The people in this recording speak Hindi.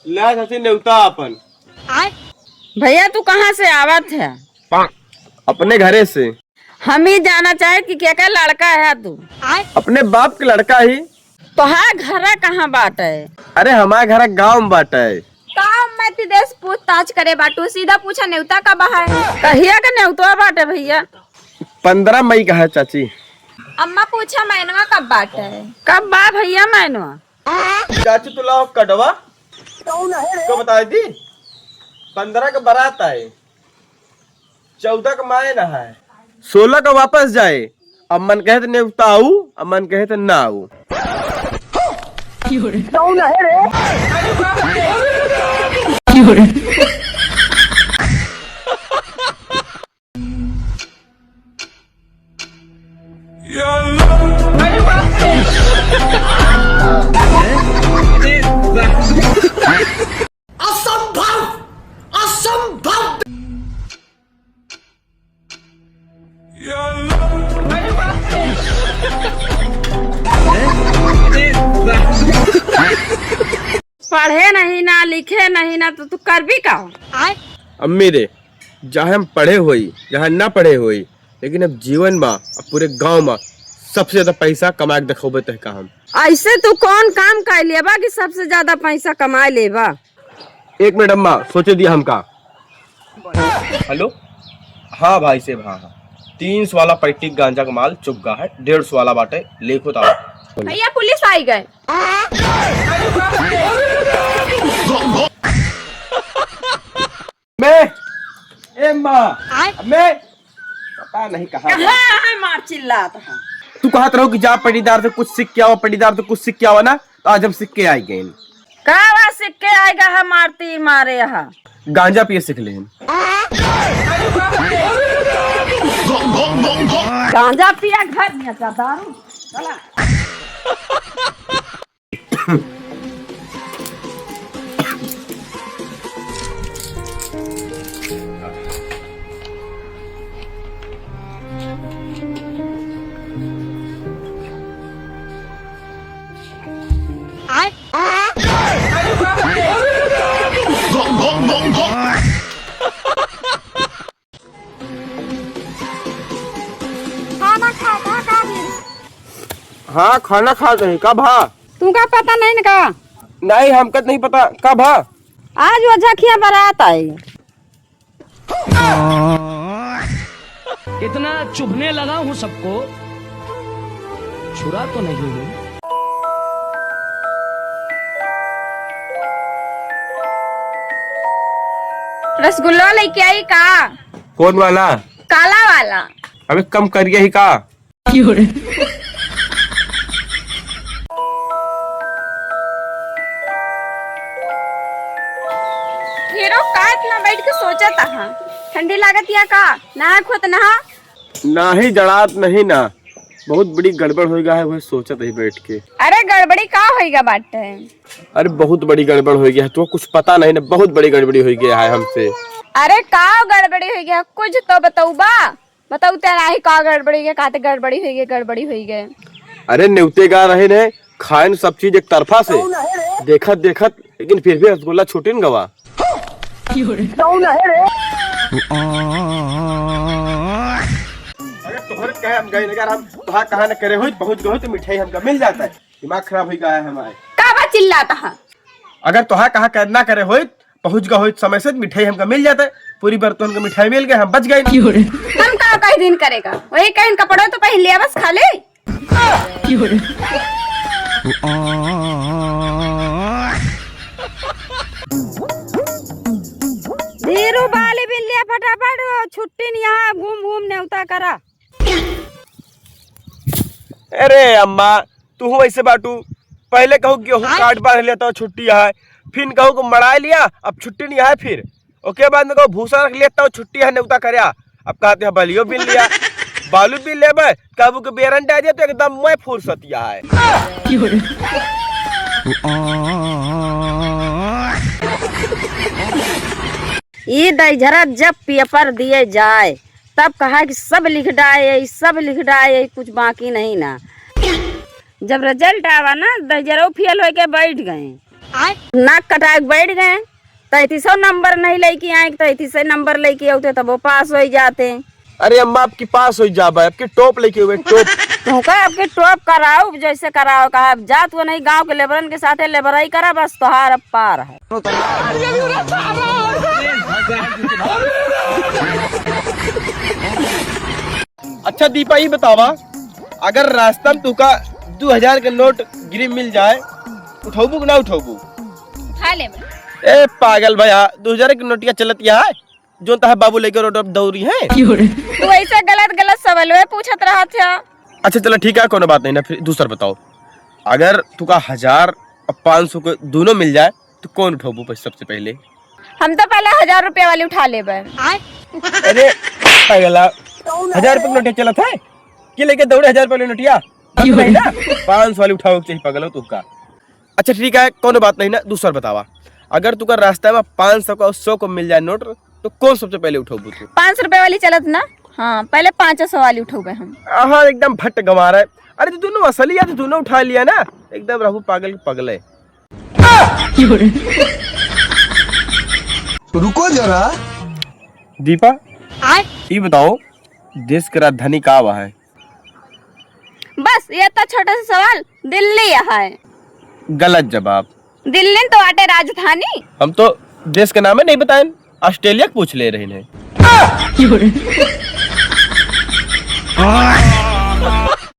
ला चाची न्योता अपन। भैया तू कहाँ से आवत है? अपने घरे से। हम ही जाना चाहे कि क्या क्या लड़का है तू? अपने बाप के लड़का ही। तो हाँ घर कहाँ बात है? अरे हमारे घर गाँव में बाटा है। काम मैं देश पूछताछ करे बाटू, सीधा पूछा न्योता कब है? कहिया का न्योता बाटे भैया? 15 मई का है चाची। अम्मा पूछा मैनवा कब बाट है? कब बा भैया मैनवा? चाची तो लाओ कटवा तो बता दी। 15 का बारात आए, 14 का माए ना है, 16 का वापस जाए। अब मन कहे तो न्योता आऊ, अब मन कहे तो ना आऊ। पढ़े नहीं ना लिखे नहीं ना तो तू कर भी का? अम्मी रे, जहाँ हम पढ़े हुई जहाँ ना पढ़े हुई, लेकिन अब जीवन में अब पूरे गांव में सबसे ज्यादा पैसा कमा के देखोबे तह का हम। ऐसे तू कौन काम कर लेबा कि सबसे ज्यादा पैसा कमा लेबा? 1 मिनट अम्मा सोचे दिया हमका। हेलो, हाँ भाई से हाँ 300 वाला पैटिक गांजा का माल चुका है, 150 वाला बाटे लेखो ता। भैया पुलिस आई गए। मैं पता नहीं कहा मार चिल्लाता है। तू कहत रहो कि जा पटीदार से कुछ सीख के आओ, पटीदार से कुछ सीख के आओ ना, तो आज हम सीख के आई गए। का सिक्के आएगा हम मारती मारे यहाँ गांजा पिए सीख ले। गांजा पिया घर में दारू चला। हाँ खाना खा रहे कब? हाँ तुमका पता नहीं ना का? नहीं हमको नहीं पता कब। हाँ आज वो झखिया बारात आई। इतना चुभने लगा हूँ सबको, छुरा तो नहीं हूँ। रसगुल्ला लेके आई का? कौन वाला? काला वाला। अबे कम करिए ही का। हीरो का इतना बैठ के सोचा था? ठंडी लागत या का? नहा खुद नहा। ना ही जड़ात नहीं ना, बहुत बड़ी गड़बड़ हो गया है, वही सोचा ही बैठ के। अरे गड़बड़ी का होएगा बाटे? अरे बहुत बड़ी गड़बड़ हो गया है, तो कुछ पता नहीं ना, बहुत बड़ी गड़बड़ी हो गया है हमसे। अरे का गड़बड़ी हो गया? कुछ तो बताऊ बा, बताऊ तेरा ही का गड़बड़ी है? काते गड़बड़ी हुई है, गड़बड़ी हुई है। अरे न्योते गा रहे ने, खाए सब चीज एक तरफा से देखत देखत, लेकिन फिर भी रसगुल्ला छूटे न गवा। अगर तोहर कहे हम गए, अगर हम तोहार कहा न करे हुई पहुंच गए तो मिठाई हमका मिल जाता है। दिमाग खराब हो गया है हमारे। का बा चिल्लाता है? अगर तोहार कहा करना करे हुई पहुंच गए समय से मिठाई हमका मिल जाता है। पूरी बर्तन का मिठाई मिल गए, हम बच गए। हम का कई दिन करेगा? वही कहीं कपड़ों तो पहन लिया बस खा ले। धीरू बाली बिल्लिया फटाफट छुट्टी नहीं यहाँ घूम घूम न्योता करा। अरे अम्मा तू ऐसे बाटू, पहले कहू गेहूं काट बांध लिया तो छुट्टी है, फिर कहू को मड़ा लिया अब छुट्टी नहीं है, फिर ओके बाद में कहू भूसा रख लिया तो छुट्टी है न्योता करया। अब कहते हैं बलियो बिन लिया, बालू बिन ले कहू के बेरन डाल दिया तो एकदम मैं फुर्सतिया है। ये दईझरा जब पेपर दिए जाए तब कहा कि सब लिख डाए, सब लिख डाए, कुछ बाकी नहीं ना। जब रिजल्ट आवा ना दईझरा फेल होके बैठ गए। नाक कटा के बैठ गए 3300 नंबर नहीं लेके आए 3300 नंबर लेके आते तब वो पास हो जाते। अरे अम्मा आपके पास हो जा आपके टॉप लेके हुए टॉप। तो कहा आपके टॉप कराओ जैसे कराओ कहा जा तो नहीं गांव के लेबरन के साथ लेबराई करा बस तोहार अब पार है। अच्छा दीपा ये बतावा, अगर रास्ता में तुका 2000 के नोट गिरी मिल जाए उठाबू कि ना उठाबू? उठा ले बे। ए पागल भैया 2000 की नोटिया चलत है जो तह बाबू लेकर रोड पर दौड़ी है। तू ऐसे गलत गलत सवाल पूछत रहा था। अच्छा चलो ठीक है कोनो बात नहीं ना, फिर दूसरा बताओ, अगर तुका 1000 और 500 को दोनों मिल जाए तो कौन उठाबू सबसे पहले? हम तो पहले 1000 रुपया वाली उठा ले बे। अरे पागला 1000 रुपये की नोटिया चलत है कि लेके दौड़े 1000 रुपये वाली नोटिया नहीं ना, 500 वाली उठाओ चाहिए पागल हो तुका। अच्छा ठीक है कोनो बात नहीं ना, दूसरा बतावा, अगर तुका रास्ता में 500 का और 100 को मिल जाए नोट तो कौन सबसे पहले उठाबू तू? 500 रुपए वाली चलत ना, हाँ पहले 500 वाली उठोगे हम। हाँ एकदम भट्ट गंवा रहा है। अरे तो दोनों असली या तो दोनों उठा लिया ना, एकदम रहू पागल पगले। रुको जरा। दीपा ये बताओ देश की राजधानी कहाँ है? बस ये तो छोटा सा सवाल, दिल्ली है। गलत जवाब। दिल्ली तो आटे राजधानी। हम तो देश का नाम है नहीं बताएं, ऑस्ट्रेलिया पूछ ले रहे हैं।